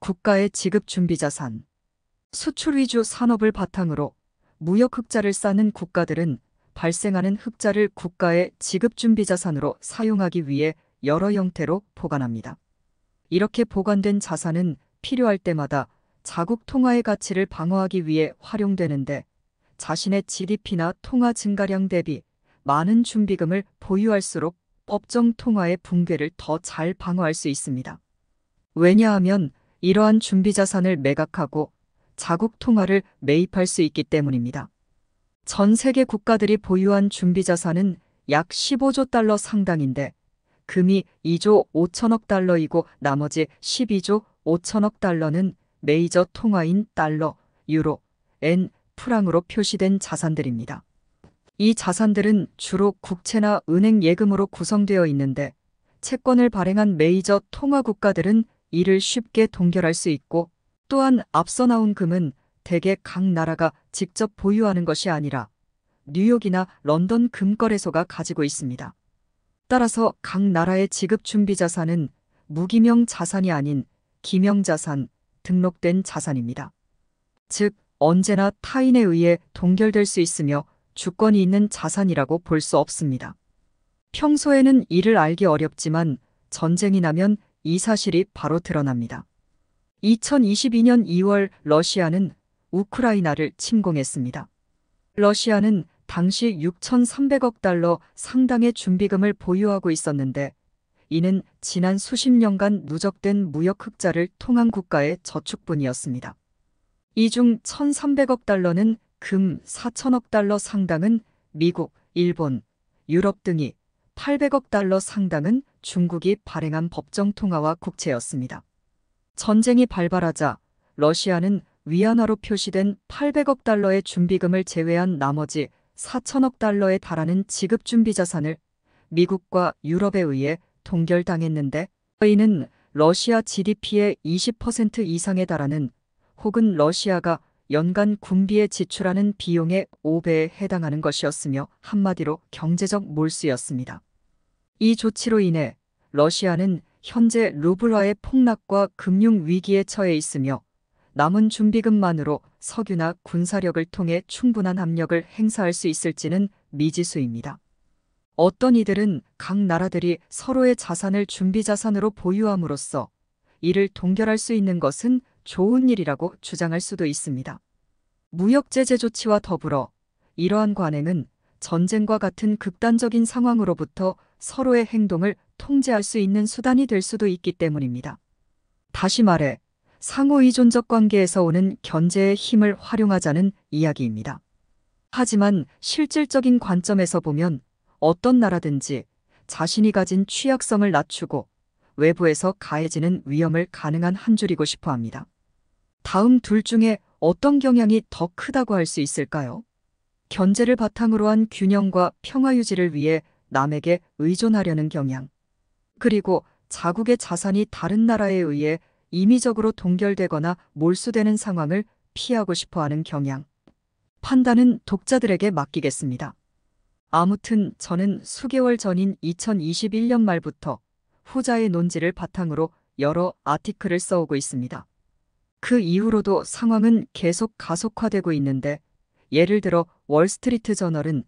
국가의 지급준비자산. 수출 위주 산업을 바탕으로 무역 흑자를 쌓는 국가들은 발생하는 흑자를 국가의 지급준비자산으로 사용하기 위해 여러 형태로 보관합니다. 이렇게 보관된 자산은 필요할 때마다 자국 통화의 가치를 방어하기 위해 활용되는데, 자신의 GDP나 통화 증가량 대비 많은 준비금을 보유할수록 법정 통화의 붕괴를 더 잘 방어할 수 있습니다. 왜냐하면 이러한 준비자산을 매각하고 자국 통화를 매입할 수 있기 때문입니다. 전 세계 국가들이 보유한 준비자산은 약 15조 달러 상당인데, 금이 2조 5천억 달러이고 나머지 12조 5천억 달러는 메이저 통화인 달러, 유로, 엔, 프랑으로 표시된 자산들입니다. 이 자산들은 주로 국채나 은행 예금으로 구성되어 있는데, 채권을 발행한 메이저 통화 국가들은 이를 쉽게 동결할 수 있고, 또한 앞서 나온 금은 대개 각 나라가 직접 보유하는 것이 아니라 뉴욕이나 런던 금거래소가 가지고 있습니다. 따라서 각 나라의 지급준비자산은 무기명 자산이 아닌 기명자산, 등록된 자산입니다. 즉, 언제나 타인에 의해 동결될 수 있으며 주권이 있는 자산이라고 볼 수 없습니다. 평소에는 이를 알기 어렵지만 전쟁이 나면 이 사실이 바로 드러납니다. 2022년 2월 러시아는 우크라이나를 침공했습니다. 러시아는 당시 6,300억 달러 상당의 준비금을 보유하고 있었는데, 이는 지난 수십 년간 누적된 무역 흑자를 통한 국가의 저축분이었습니다. 이 중 1,300억 달러는 금, 4천억 달러 상당은 미국, 일본, 유럽 등이, 800억 달러 상당은 중국이 발행한 법정 통화와 국채였습니다. 전쟁이 발발하자 러시아는 위안화로 표시된 800억 달러의 준비금을 제외한 나머지 4천억 달러에 달하는 지급준비자산을 미국과 유럽에 의해 동결당했는데, 이는 러시아 GDP의 20% 이상에 달하는, 혹은 러시아가 연간 군비에 지출하는 비용의 5배에 해당하는 것이었으며 한마디로 경제적 몰수였습니다. 이 조치로 인해 러시아는 현재 루블화의 폭락과 금융 위기에 처해 있으며, 남은 준비금만으로 석유나 군사력을 통해 충분한 압력을 행사할 수 있을지는 미지수입니다. 어떤 이들은 각 나라들이 서로의 자산을 준비자산으로 보유함으로써 이를 동결할 수 있는 것은 좋은 일이라고 주장할 수도 있습니다. 무역제재 조치와 더불어 이러한 관행은 전쟁과 같은 극단적인 상황으로부터 서로의 행동을 통제할 수 있는 수단이 될 수도 있기 때문입니다. 다시 말해, 상호의존적 관계에서 오는 견제의 힘을 활용하자는 이야기입니다. 하지만 실질적인 관점에서 보면 어떤 나라든지 자신이 가진 취약성을 낮추고 외부에서 가해지는 위험을 가능한 한 줄이고 싶어 합니다. 다음 둘 중에 어떤 경향이 더 크다고 할 수 있을까요? 견제를 바탕으로 한 균형과 평화 유지를 위해 남에게 의존하려는 경향, 그리고 자국의 자산이 다른 나라에 의해 임의적으로 동결되거나 몰수되는 상황을 피하고 싶어 하는 경향. 판단은 독자들에게 맡기겠습니다. 아무튼 저는 수개월 전인 2021년 말부터 후자의 논지를 바탕으로 여러 아티클을 써오고 있습니다. 그 이후로도 상황은 계속 가속화되고 있는데, 예를 들어 월스트리트 저널은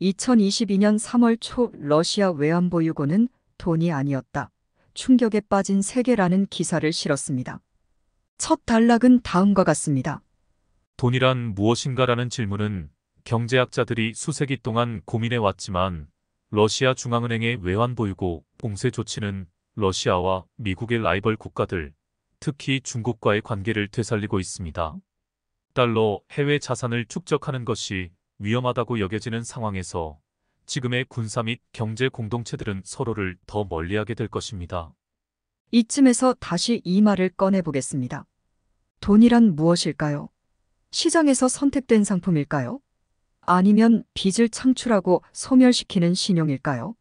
2022년 3월 초 러시아 외환보유고는 돈이 아니었다, 충격에 빠진 세계라는 기사를 실었습니다. 첫 단락은 다음과 같습니다. 돈이란 무엇인가라는 질문은 경제학자들이 수세기 동안 고민해 왔지만, 러시아 중앙은행의 외환보유고 봉쇄 조치는 러시아와 미국의 라이벌 국가들, 특히 중국과의 관계를 되살리고 있습니다. 달러 해외 자산을 축적하는 것이 위험하다고 여겨지는 상황에서 지금의 군사 및 경제 공동체들은 서로를 더 멀리하게 될 것입니다. 이쯤에서 다시 이 말을 꺼내보겠습니다. 돈이란 무엇일까요? 시장에서 선택된 상품일까요? 아니면 빚을 창출하고 소멸시키는 신용일까요?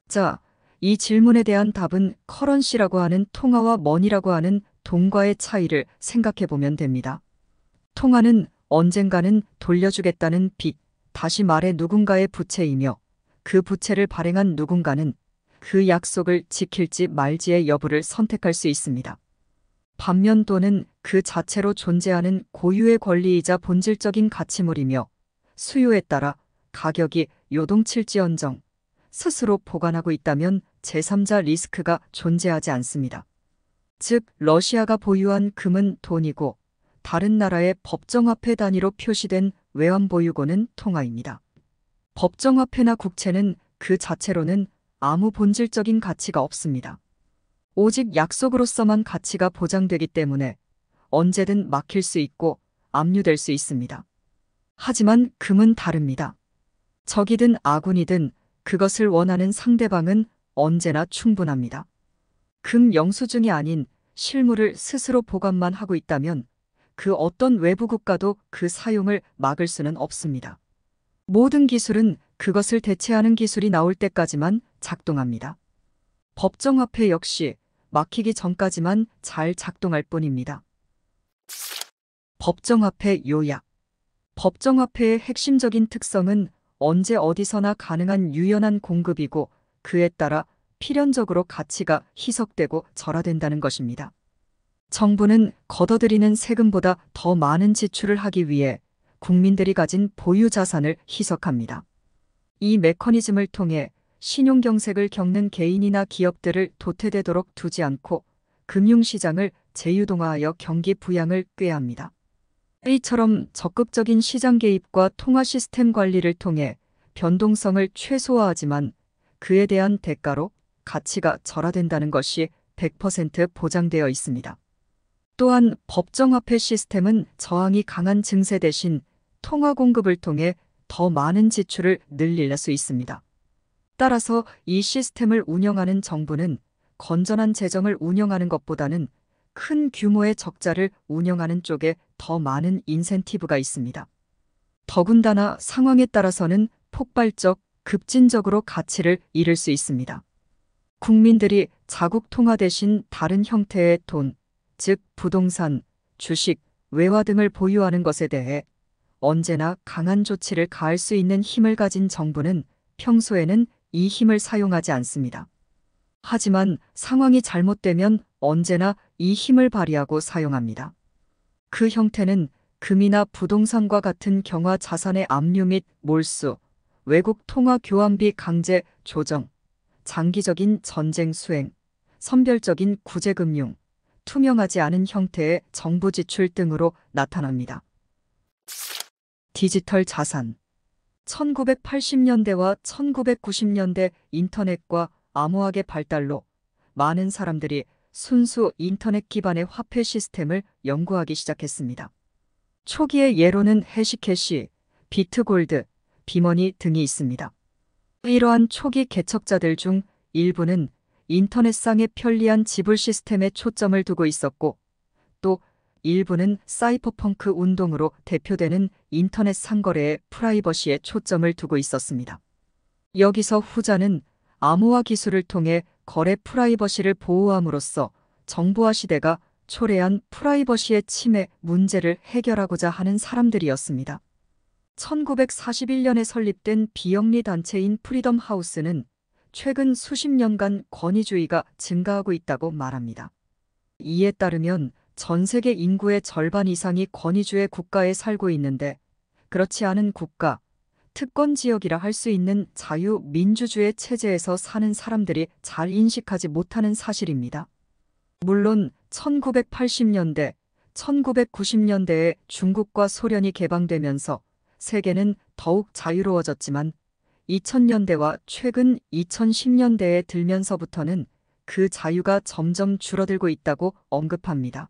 자, 이 질문에 대한 답은 커런시라고 하는 통화와 머니라고 하는 돈과의 차이를 생각해보면 됩니다. 통화는 언젠가는 돌려주겠다는 빚, 다시 말해 누군가의 부채이며, 그 부채를 발행한 누군가는 그 약속을 지킬지 말지의 여부를 선택할 수 있습니다. 반면 돈은 그 자체로 존재하는 고유의 권리이자 본질적인 가치물이며 수요에 따라 가격이 요동칠지언정 스스로 보관하고 있다면 제3자 리스크가 존재하지 않습니다. 즉, 러시아가 보유한 금은 돈이고 다른 나라의 법정화폐 단위로 표시된 외환보유고는 통화입니다. 법정화폐나 국채는 그 자체로는 아무 본질적인 가치가 없습니다. 오직 약속으로서만 가치가 보장되기 때문에 언제든 막힐 수 있고 압류될 수 있습니다. 하지만 금은 다릅니다. 적이든 아군이든 그것을 원하는 상대방은 언제나 충분합니다. 금 영수증이 아닌 실물을 스스로 보관만 하고 있다면 그 어떤 외부 국가도 그 사용을 막을 수는 없습니다. 모든 기술은 그것을 대체하는 기술이 나올 때까지만 작동합니다. 법정화폐 역시 막히기 전까지만 잘 작동할 뿐입니다. 법정화폐 요약. 법정화폐의 핵심적인 특성은 언제 어디서나 가능한 유연한 공급이고 그에 따라 필연적으로 가치가 희석되고 절하된다는 것입니다. 정부는 걷어들이는 세금보다 더 많은 지출을 하기 위해 국민들이 가진 보유 자산을 희석합니다. 이 메커니즘을 통해 신용경색을 겪는 개인이나 기업들을 도태되도록 두지 않고 금융시장을 재유동화하여 경기 부양을 꾀합니다. 이처럼 적극적인 시장 개입과 통화 시스템 관리를 통해 변동성을 최소화하지만 그에 대한 대가로 가치가 절하된다는 것이 100% 보장되어 있습니다. 또한 법정화폐 시스템은 저항이 강한 증세 대신 통화 공급을 통해 더 많은 지출을 늘릴 수 있습니다. 따라서 이 시스템을 운영하는 정부는 건전한 재정을 운영하는 것보다는 큰 규모의 적자를 운영하는 쪽에 더 많은 인센티브가 있습니다. 더군다나 상황에 따라서는 폭발적, 급진적으로 가치를 잃을 수 있습니다. 국민들이 자국 통화 대신 다른 형태의 돈, 즉 부동산, 주식, 외화 등을 보유하는 것에 대해 언제나 강한 조치를 가할 수 있는 힘을 가진 정부는 평소에는 이 힘을 사용하지 않습니다. 하지만 상황이 잘못되면 언제나 이 힘을 발휘하고 사용합니다. 그 형태는 금이나 부동산과 같은 경화 자산의 압류 및 몰수, 외국 통화 교환비 강제 조정, 장기적인 전쟁 수행, 선별적인 구제금융, 투명하지 않은 형태의 정부 지출 등으로 나타납니다. 디지털 자산. 1980년대와 1990년대 인터넷과 암호학의 발달로 많은 사람들이 순수 인터넷 기반의 화폐 시스템을 연구하기 시작했습니다. 초기의 예로는 해시캐시, 비트골드, 비머니 등이 있습니다. 이러한 초기 개척자들 중 일부는 인터넷상의 편리한 지불 시스템에 초점을 두고 있었고 또 일부는 사이퍼펑크 운동으로 대표되는 인터넷 상거래의 프라이버시에 초점을 두고 있었습니다. 여기서 후자는 암호화 기술을 통해 거래 프라이버시를 보호함으로써 정보화 시대가 초래한 프라이버시의 침해 문제를 해결하고자 하는 사람들이었습니다. 1941년에 설립된 비영리 단체인 프리덤 하우스는 최근 수십 년간 권위주의가 증가하고 있다고 말합니다. 이에 따르면 전 세계 인구의 절반 이상이 권위주의 국가에 살고 있는데 그렇지 않은 국가, 특권 지역이라 할 수 있는 자유민주주의 체제에서 사는 사람들이 잘 인식하지 못하는 사실입니다. 물론 1980년대, 1990년대에 중국과 소련이 개방되면서 세계는 더욱 자유로워졌지만 2000년대와 최근 2010년대에 들면서부터는 그 자유가 점점 줄어들고 있다고 언급합니다.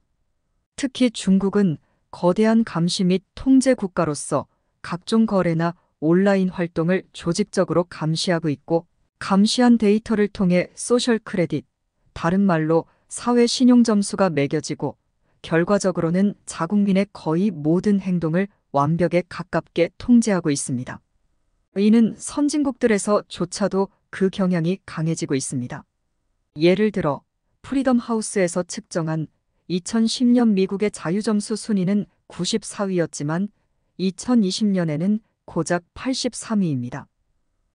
특히 중국은 거대한 감시 및 통제 국가로서 각종 거래나 온라인 활동을 조직적으로 감시하고 있고 감시한 데이터를 통해 소셜 크레딧, 다른 말로 사회 신용 점수가 매겨지고 결과적으로는 자국민의 거의 모든 행동을 완벽에 가깝게 통제하고 있습니다. 이는 선진국들에서조차도 그 경향이 강해지고 있습니다. 예를 들어 프리덤 하우스에서 측정한 2010년 미국의 자유점수 순위는 94위였지만 2020년에는 고작 83위입니다.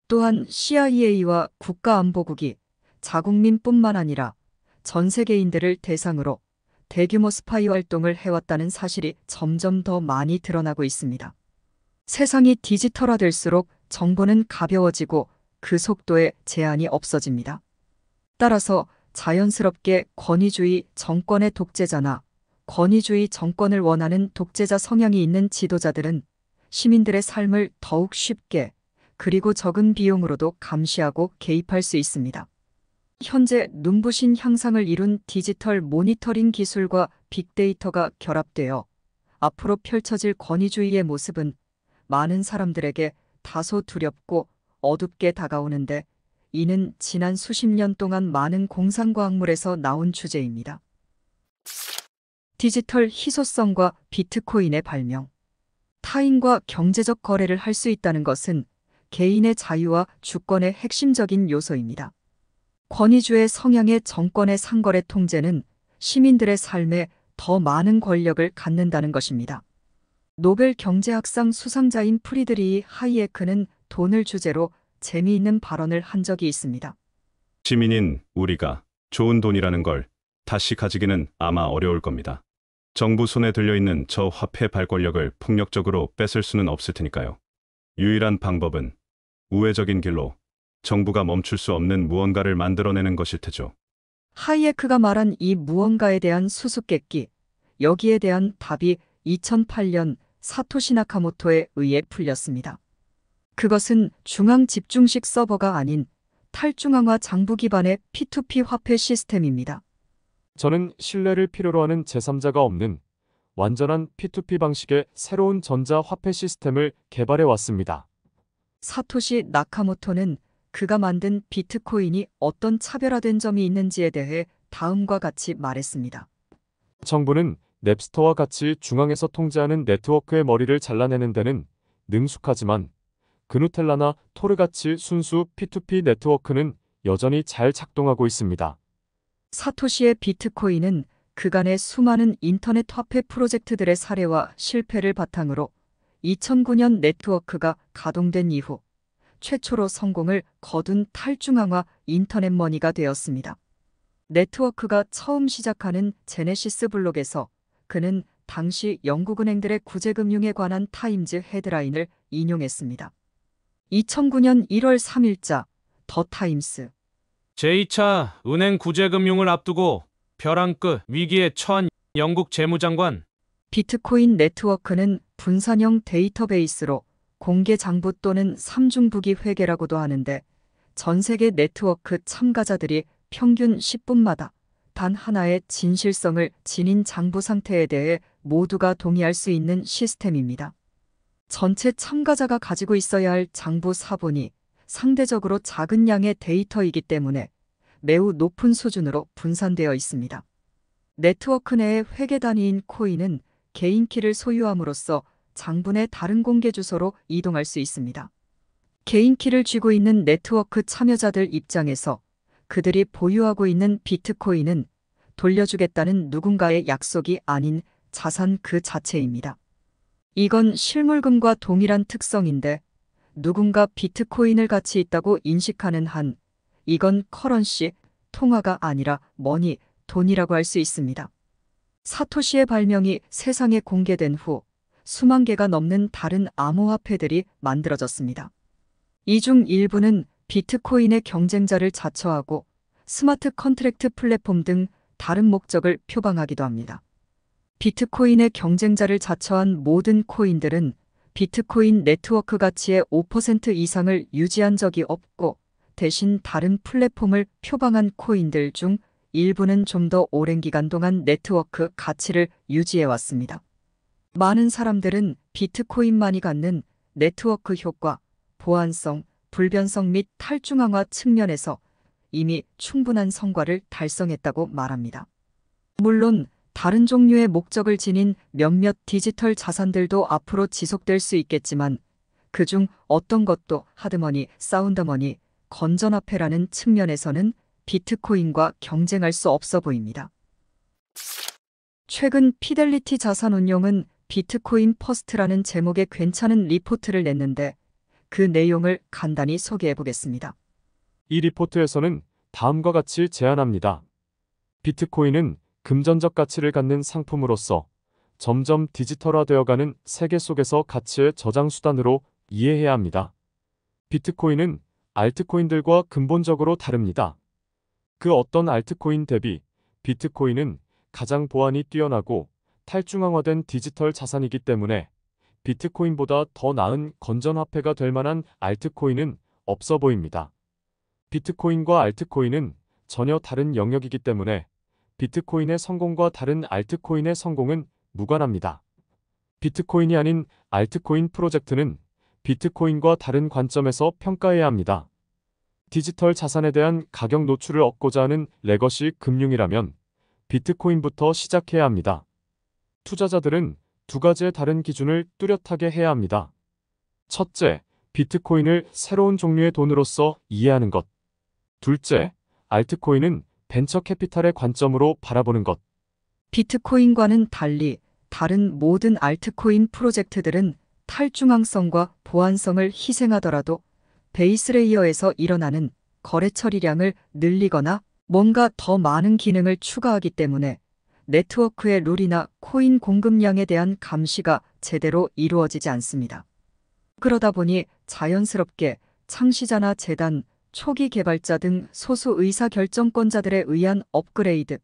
또한 CIA와 국가안보국이 자국민뿐만 아니라 전 세계인들을 대상으로 대규모 스파이 활동을 해왔다는 사실이 점점 더 많이 드러나고 있습니다. 세상이 디지털화될수록 정보는 가벼워지고 그 속도에 제한이 없어집니다. 따라서 자연스럽게 권위주의 정권의 독재자나 권위주의 정권을 원하는 독재자 성향이 있는 지도자들은 시민들의 삶을 더욱 쉽게 그리고 적은 비용으로도 감시하고 개입할 수 있습니다. 현재 눈부신 향상을 이룬 디지털 모니터링 기술과 빅데이터가 결합되어 앞으로 펼쳐질 권위주의의 모습은 많은 사람들에게 다소 두렵고 어둡게 다가오는데, 이는 지난 수십 년 동안 많은 공상과학물에서 나온 주제입니다. 디지털 희소성과 비트코인의 발명. 타인과 경제적 거래를 할 수 있다는 것은 개인의 자유와 주권의 핵심적인 요소입니다. 권위주의 성향의 정권의 상거래 통제는 시민들의 삶에 더 많은 권력을 갖는다는 것입니다. 노벨 경제학상 수상자인 프리드리히 하이에크는 돈을 주제로 재미있는 발언을 한 적이 있습니다. 시민인 우리가 좋은 돈이라는 걸 다시 가지기는 아마 어려울 겁니다. 정부 손에 들려있는 저 화폐 발권력을 폭력적으로 뺏을 수는 없을 테니까요. 유일한 방법은 우회적인 길로 정부가 멈출 수 없는 무언가를 만들어내는 것일 테죠. 하이에크가 말한 이 무언가에 대한 수수께끼, 여기에 대한 답이 2008년 사토시 나카모토에 의해 풀렸습니다. 그것은 중앙 집중식 서버가 아닌 탈중앙화 장부 기반의 P2P 화폐 시스템입니다. 저는 신뢰를 필요로 하는 제3자가 없는 완전한 P2P 방식의 새로운 전자 화폐 시스템을 개발해 왔습니다. 사토시 나카모토는 그가 만든 비트코인이 어떤 차별화된 점이 있는지에 대해 다음과 같이 말했습니다. 정부는 넵스터와 같이 중앙에서 통제하는 네트워크의 머리를 잘라내는 데는 능숙하지만 그누텔라나 토르같이 순수 P2P 네트워크는 여전히 잘 작동하고 있습니다. 사토시의 비트코인은 그간의 수많은 인터넷 화폐 프로젝트들의 사례와 실패를 바탕으로 2009년 네트워크가 가동된 이후 최초로 성공을 거둔 탈중앙화 인터넷 머니가 되었습니다. 네트워크가 처음 시작하는 제네시스 블록에서 그는 당시 영국은행들의 구제금융에 관한 타임즈 헤드라인을 인용했습니다. 2009년 1월 3일자 더 타임스. 제2차 은행 구제금융을 앞두고 벼랑 끝 위기에 처한 영국 재무장관. 비트코인 네트워크는 분산형 데이터베이스로 공개 장부 또는 삼중부기 회계라고도 하는데, 전 세계 네트워크 참가자들이 평균 10분마다 단 하나의 진실성을 지닌 장부 상태에 대해 모두가 동의할 수 있는 시스템입니다. 전체 참가자가 가지고 있어야 할 장부 사본이 상대적으로 작은 양의 데이터이기 때문에 매우 높은 수준으로 분산되어 있습니다. 네트워크 내의 회계 단위인 코인은 개인 키를 소유함으로써 장부 내 다른 공개 주소로 이동할 수 있습니다. 개인 키를 쥐고 있는 네트워크 참여자들 입장에서 그들이 보유하고 있는 비트코인은 돌려주겠다는 누군가의 약속이 아닌 자산 그 자체입니다. 이건 실물금과 동일한 특성인데, 누군가 비트코인을 가치 있다고 인식하는 한 이건 커런시, 통화가 아니라 머니, 돈이라고 할 수 있습니다. 사토시의 발명이 세상에 공개된 후 수만 개가 넘는 다른 암호화폐들이 만들어졌습니다. 이 중 일부는 비트코인의 경쟁자를 자처하고 스마트 컨트랙트 플랫폼 등 다른 목적을 표방하기도 합니다. 비트코인의 경쟁자를 자처한 모든 코인들은 비트코인 네트워크 가치의 5% 이상을 유지한 적이 없고, 대신 다른 플랫폼을 표방한 코인들 중 일부는 좀 더 오랜 기간 동안 네트워크 가치를 유지해왔습니다. 많은 사람들은 비트코인만이 갖는 네트워크 효과, 보안성, 불변성 및 탈중앙화 측면에서 이미 충분한 성과를 달성했다고 말합니다. 물론 다른 종류의 목적을 지닌 몇몇 디지털 자산들도 앞으로 지속될 수 있겠지만, 그중 어떤 것도 하드머니, 사운드머니, 건전화폐라는 측면에서는 비트코인과 경쟁할 수 없어 보입니다. 최근 피델리티 자산운용은 비트코인 퍼스트라는 제목의 괜찮은 리포트를 냈는데, 그 내용을 간단히 소개해 보겠습니다. 이 리포트에서는 다음과 같이 제안합니다. 비트코인은 금전적 가치를 갖는 상품으로서 점점 디지털화되어가는 세계 속에서 가치의 저장 수단으로 이해해야 합니다. 비트코인은 알트코인들과 근본적으로 다릅니다. 그 어떤 알트코인 대비 비트코인은 가장 보안이 뛰어나고 탈중앙화된 디지털 자산이기 때문에 비트코인보다 더 나은 건전화폐가 될 만한 알트코인은 없어 보입니다. 비트코인과 알트코인은 전혀 다른 영역이기 때문에 비트코인의 성공과 다른 알트코인의 성공은 무관합니다. 비트코인이 아닌 알트코인 프로젝트는 비트코인과 다른 관점에서 평가해야 합니다. 디지털 자산에 대한 가격 노출을 얻고자 하는 레거시 금융이라면 비트코인부터 시작해야 합니다. 투자자들은 두 가지의 다른 기준을 뚜렷하게 해야 합니다. 첫째, 비트코인을 새로운 종류의 돈으로서 이해하는 것. 둘째, 알트코인은 벤처 캐피탈의 관점으로 바라보는 것. 비트코인과는 달리 다른 모든 알트코인 프로젝트들은 탈중앙성과 보안성을 희생하더라도 베이스 레이어에서 일어나는 거래 처리량을 늘리거나 뭔가 더 많은 기능을 추가하기 때문에 네트워크의 룰이나 코인 공급량에 대한 감시가 제대로 이루어지지 않습니다. 그러다 보니 자연스럽게 창시자나 재단, 초기 개발자 등 소수 의사결정권자들에 의한 업그레이드,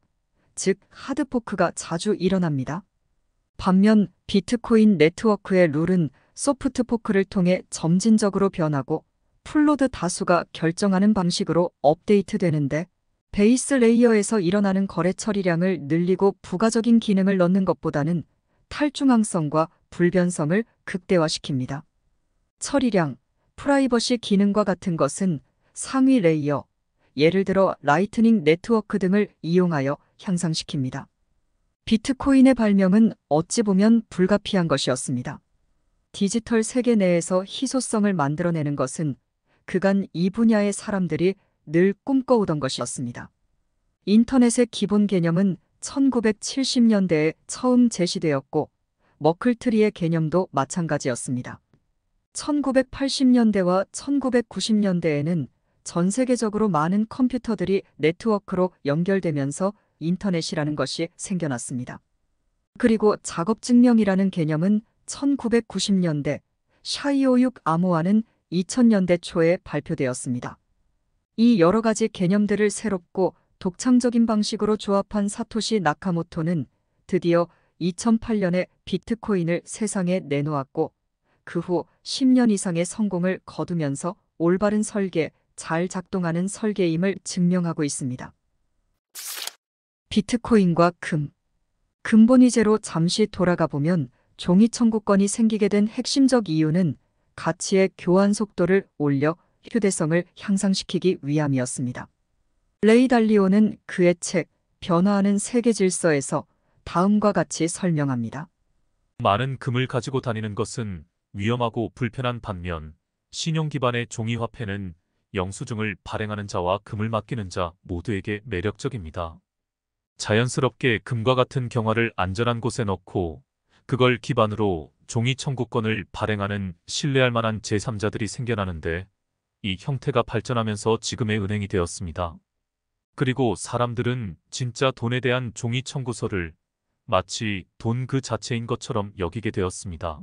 즉 하드포크가 자주 일어납니다. 반면 비트코인 네트워크의 룰은 소프트포크를 통해 점진적으로 변하고 풀노드 다수가 결정하는 방식으로 업데이트되는데 베이스 레이어에서 일어나는 거래 처리량을 늘리고 부가적인 기능을 넣는 것보다는 탈중앙성과 불변성을 극대화시킵니다. 처리량, 프라이버시 기능과 같은 것은 상위 레이어, 예를 들어 라이트닝 네트워크 등을 이용하여 향상시킵니다. 비트코인의 발명은 어찌 보면 불가피한 것이었습니다. 디지털 세계 내에서 희소성을 만들어내는 것은 그간 이 분야의 사람들이 늘 꿈꿔오던 것이었습니다. 인터넷의 기본 개념은 1970년대에 처음 제시되었고 머클트리의 개념도 마찬가지였습니다. 1980년대와 1990년대에는 전 세계적으로 많은 컴퓨터들이 네트워크로 연결되면서 인터넷이라는 것이 생겨났습니다. 그리고 작업증명이라는 개념은 1990년대, 샤이오육 아모아는 2000년대 초에 발표되었습니다. 이 여러 가지 개념들을 새롭고 독창적인 방식으로 조합한 사토시 나카모토는 드디어 2008년에 비트코인을 세상에 내놓았고 그 후 10년 이상의 성공을 거두면서 올바른 설계, 잘 작동하는 설계임을 증명하고 있습니다. 비트코인과 금. 근본위제로 잠시 돌아가 보면 종이청구권이 생기게 된 핵심적 이유는 가치의 교환 속도를 올려 휴대성을 향상시키기 위함이었습니다. 레이 달리오는 그의 책 변화하는 세계 질서에서 다음과 같이 설명합니다. 많은 금을 가지고 다니는 것은 위험하고 불편한 반면 신용 기반의 종이화폐는 영수증을 발행하는 자와 금을 맡기는 자 모두에게 매력적입니다. 자연스럽게 금과 같은 경화를 안전한 곳에 넣고 그걸 기반으로 종이 청구권을 발행하는 신뢰할 만한 제3자들이 생겨나는데 이 형태가 발전하면서 지금의 은행이 되었습니다. 그리고 사람들은 진짜 돈에 대한 종이 청구서를 마치 돈 그 자체인 것처럼 여기게 되었습니다.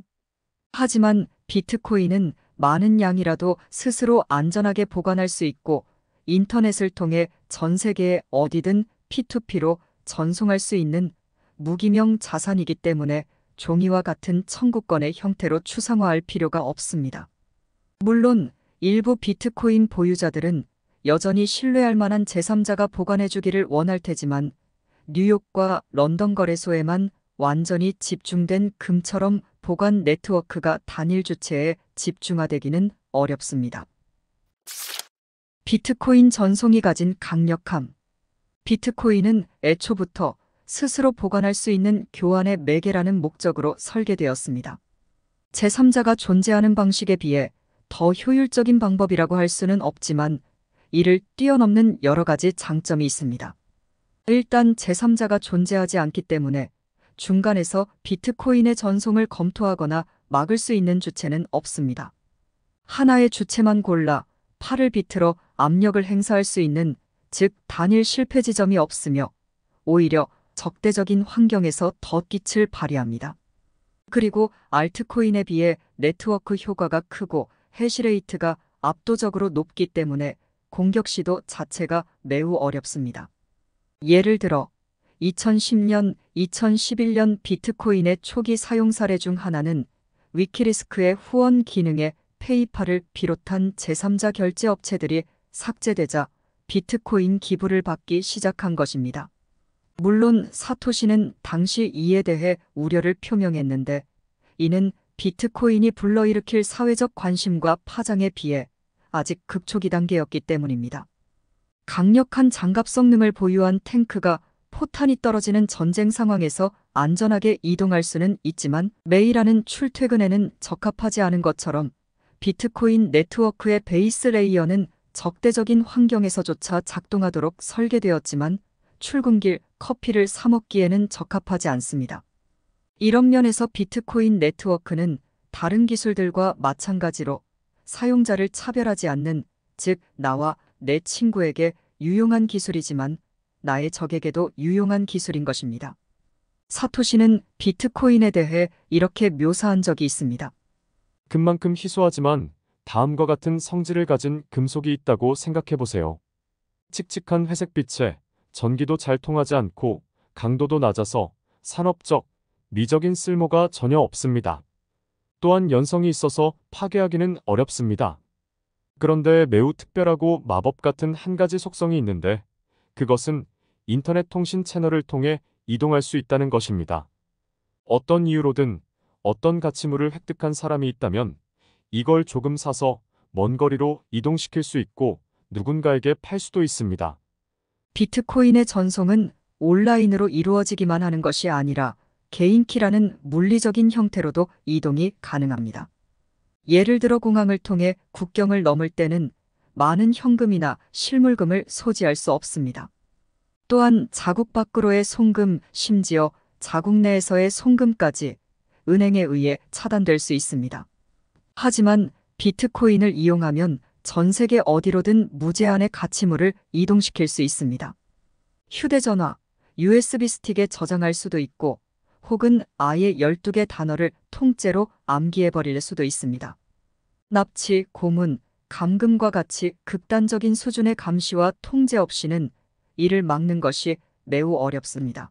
하지만 비트코인은 많은 양이라도 스스로 안전하게 보관할 수 있고 인터넷을 통해 전 세계에 어디든 P2P로 전송할 수 있는 무기명 자산이기 때문에 종이와 같은 청구권의 형태로 추상화할 필요가 없습니다. 물론 일부 비트코인 보유자들은 여전히 신뢰할 만한 제3자가 보관해주기를 원할 테지만 뉴욕과 런던 거래소에만 완전히 집중된 금처럼 보관 네트워크가 단일 주체에 집중화되기는 어렵습니다. 비트코인 전송이 가진 강력함. 비트코인은 애초부터 스스로 보관할 수 있는 교환의 매개라는 목적으로 설계되었습니다. 제3자가 존재하는 방식에 비해 더 효율적인 방법이라고 할 수는 없지만 이를 뛰어넘는 여러 가지 장점이 있습니다. 일단 제3자가 존재하지 않기 때문에 중간에서 비트코인의 전송을 검토하거나 막을 수 있는 주체는 없습니다. 하나의 주체만 골라 8을 비트로 압력을 행사할 수 있는, 즉 단일 실패 지점이 없으며 오히려 적대적인 환경에서 덧빛을 발휘합니다. 그리고 알트코인에 비해 네트워크 효과가 크고 해시레이트가 압도적으로 높기 때문에 공격 시도 자체가 매우 어렵습니다. 예를 들어 2010년, 2011년 비트코인의 초기 사용 사례 중 하나는 위키리스크의 후원 기능에 페이팔을 비롯한 제3자 결제 업체들이 삭제되자 비트코인 기부를 받기 시작한 것입니다. 물론 사토시는 당시 이에 대해 우려를 표명했는데 이는 비트코인이 불러일으킬 사회적 관심과 파장에 비해 아직 극초기 단계였기 때문입니다. 강력한 장갑 성능을 보유한 탱크가 포탄이 떨어지는 전쟁 상황에서 안전하게 이동할 수는 있지만 매일 하는 출퇴근에는 적합하지 않은 것처럼 비트코인 네트워크의 베이스 레이어는 적대적인 환경에서조차 작동하도록 설계되었지만 출근길 커피를 사 먹기에는 적합하지 않습니다. 이런 면에서 비트코인 네트워크는 다른 기술들과 마찬가지로 사용자를 차별하지 않는, 즉 나와 내 친구에게 유용한 기술이지만 나의 적에게도 유용한 기술인 것입니다. 사토시는 비트코인에 대해 이렇게 묘사한 적이 있습니다. 금만큼 희소하지만 다음과 같은 성질을 가진 금속이 있다고 생각해 보세요. 칙칙한 회색빛에 전기도 잘 통하지 않고 강도도 낮아서 산업적, 미적인 쓸모가 전혀 없습니다. 또한 연성이 있어서 파괴하기는 어렵습니다. 그런데 매우 특별하고 마법 같은 한 가지 속성이 있는데 그것은 인터넷 통신 채널을 통해 이동할 수 있다는 것입니다. 어떤 이유로든 어떤 가치물을 획득한 사람이 있다면 이걸 조금 사서 먼 거리로 이동시킬 수 있고 누군가에게 팔 수도 있습니다. 비트코인의 전송은 온라인으로 이루어지기만 하는 것이 아니라 개인키라는 물리적인 형태로도 이동이 가능합니다. 예를 들어 공항을 통해 국경을 넘을 때는 많은 현금이나 실물금을 소지할 수 없습니다. 또한 자국 밖으로의 송금, 심지어 자국 내에서의 송금까지 은행에 의해 차단될 수 있습니다. 하지만 비트코인을 이용하면 전 세계 어디로든 무제한의 가치물을 이동시킬 수 있습니다. 휴대전화, USB 스틱에 저장할 수도 있고 혹은 아예 12개 단어를 통째로 암기해버릴 수도 있습니다. 납치, 고문, 감금과 같이 극단적인 수준의 감시와 통제 없이는 이를 막는 것이 매우 어렵습니다.